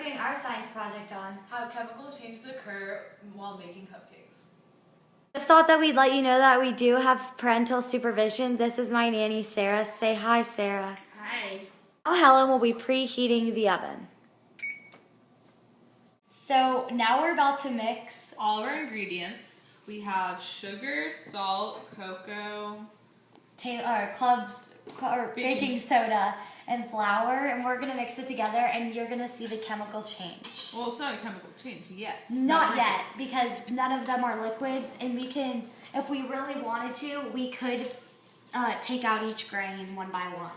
doing our science project on how chemical changes occur while making cupcakes. Just thought that we'd let you know that we do have parental supervision. This is my nanny, Sarah. Say hi, Sarah. Hi. Now Helen will be preheating the oven. So now we're about to mix All of our ingredients. We have sugar, salt, cocoa, baking soda and flour, and we're gonna mix it together, and you're gonna see the chemical change. Well, it's not a chemical change yet. Not yet, because none of them are liquids, and we can, if we really wanted to, we could take out each grain one by one.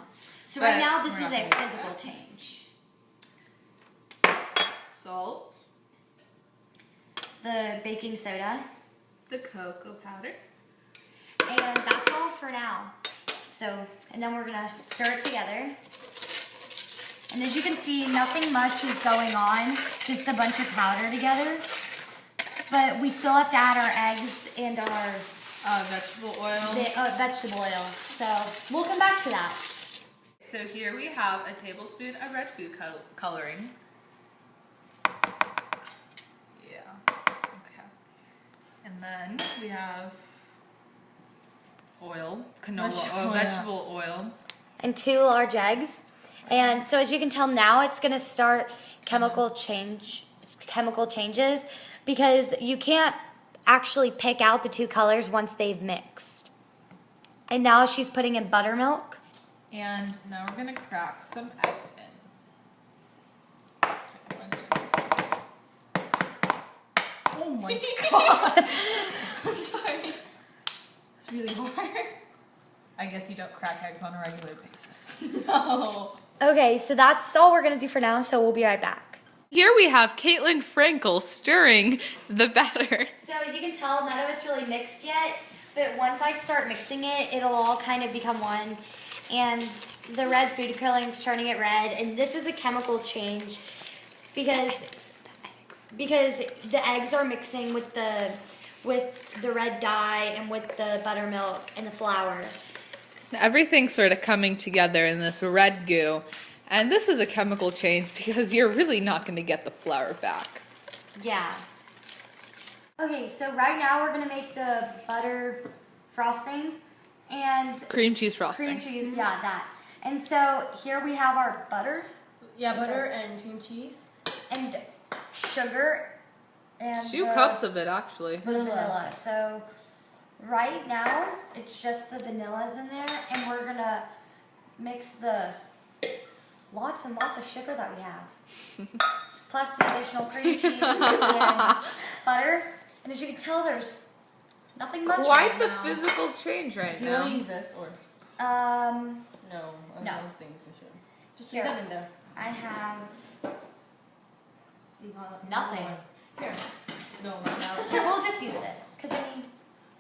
So right now, this is a physical change. Salt, The baking soda, the cocoa powder, and that's all for now. So, and then we're gonna stir it together. And as you can see, nothing much is going on, just a bunch of powder together. But we still have to add our eggs and our vegetable oil. Vegetable oil. So we'll come back to that. So here we have a tablespoon of red food coloring. Yeah, okay. And then we have oil, vegetable oil. And 2 large eggs. And so as you can tell now, it's going to start chemical changes, because you can't actually pick out the 2 colors once they've mixed. And now she's putting in buttermilk. And now we're going to crack some eggs in. Oh my god. I'm sorry. It's really hard. I guess you don't crack eggs on a regular basis. No. Okay, so that's all we're going to do for now, so we'll be right back. Here we have Caitlyn Frankel stirring the batter. So as you can tell, none of it's really mixed yet, but once I start mixing it, it'll all kind of become one. And the red food coloring is turning it red, and this is a chemical change because the eggs are mixing with the red dye and with the buttermilk and the flour. Everything's sort of coming together in this red goo, and this is a chemical change because you're really not going to get the flour back. Yeah. Okay, so right now we're gonna make the butter frosting and Cream cheese frosting. cream cheese, yeah, that. And so here we have our butter. Yeah, butter and cream cheese. And sugar and 2 cups of it, actually. vanilla. So right now it's just the vanillas in there, and we're gonna mix the lots and lots of sugar that we have, plus the additional cream cheese and butter. And as you can tell, there's nothing much. Quite right the now. physical change right Do you now. want to use this or? No, No, I No. don't think we should. Just Here. leave that in there. I have Nothing. nothing. Here. No, not now. Here, we'll just use this, because I mean,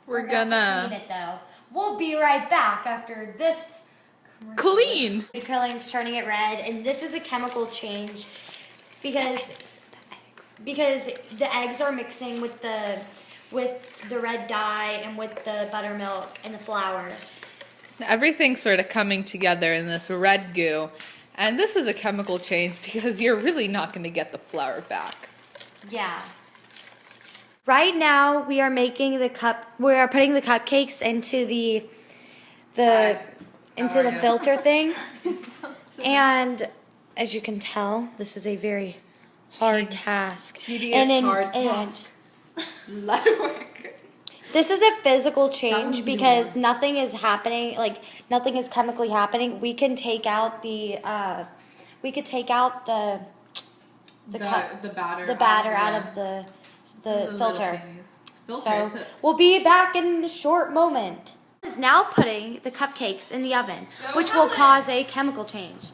We're have to gonna clean it though. We'll be right back after this. clean. The coloring's turning it red, and this is a chemical change because the eggs are mixing with the red dye and with the buttermilk and the flour. Everything's sort of coming together in this red goo, and this is a chemical change because you're really not going to get the flour back. Yeah. Right now we are making we are putting the cupcakes into the filter thing. And as you can tell, this is a very hard task. Tedious, hard task. Lot of work. This is a physical change because nothing is happening, like nothing is chemically happening. We can take out the batter out of the filter. So we'll be back in a short moment. Is now putting the cupcakes in the oven, which will cause a chemical change.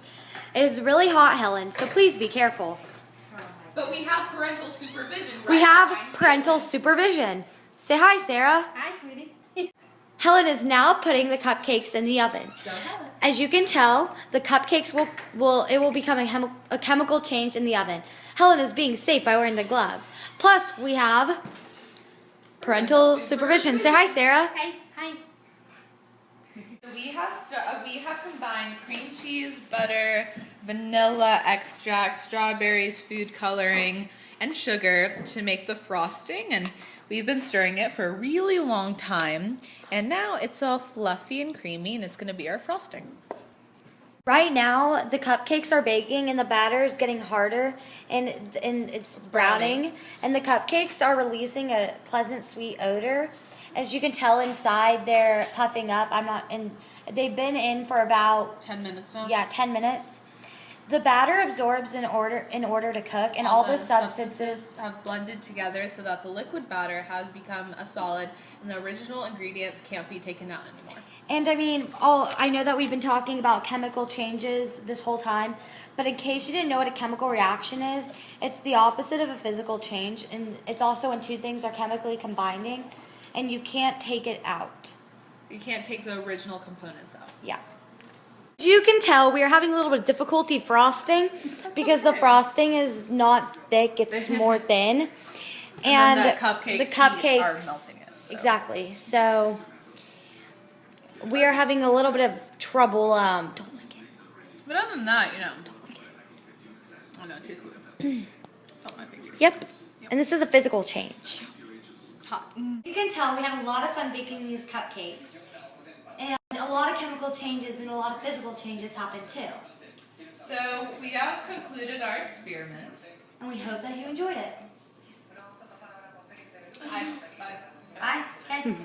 It is really hot, Helen, so please be careful. But we have parental supervision, right? We have parental supervision. Say hi, Sarah. Hi, sweetie. Helen is now putting the cupcakes in the oven. As you can tell, the cupcakes will become a chemical change in the oven. Helen is being safe by wearing the glove. Plus, we have parental supervision. Say hi, Sarah. Hi. Hi. We have combined cream cheese, butter, vanilla extract, strawberries, food coloring, and sugar to make the frosting. And we've been stirring it for a really long time. And now it's all fluffy and creamy, and it's going to be our frosting. Right now, the cupcakes are baking and the batter is getting harder and it's browning. And the cupcakes are releasing a pleasant sweet odor. As you can tell inside, they're puffing up. They've been in for about 10 minutes now? Yeah, 10 minutes. The batter absorbs in order to cook, and all the substances have blended together so that the liquid batter has become a solid, and the original ingredients can't be taken out anymore. And I know that we've been talking about chemical changes this whole time, but in case you didn't know what a chemical reaction is, it's the opposite of a physical change, and it's also when two things are chemically combining, and you can't take it out. You can't take the original components out. Yeah. As you can tell, we are having a little bit of difficulty frosting because the frosting is not thick, it's more thin. And then the cupcakes are melting it. So. Exactly. So we are having a little bit of trouble. Don't like it. But other than that, oh no, it tastes good. It's on my fingers. Yep. And this is a physical change. Hot. You can tell we had a lot of fun baking these cupcakes. And a lot of chemical changes and a lot of physical changes happened too. So we have concluded our experiment. And we hope that you enjoyed it. Bye. Bye. Okay.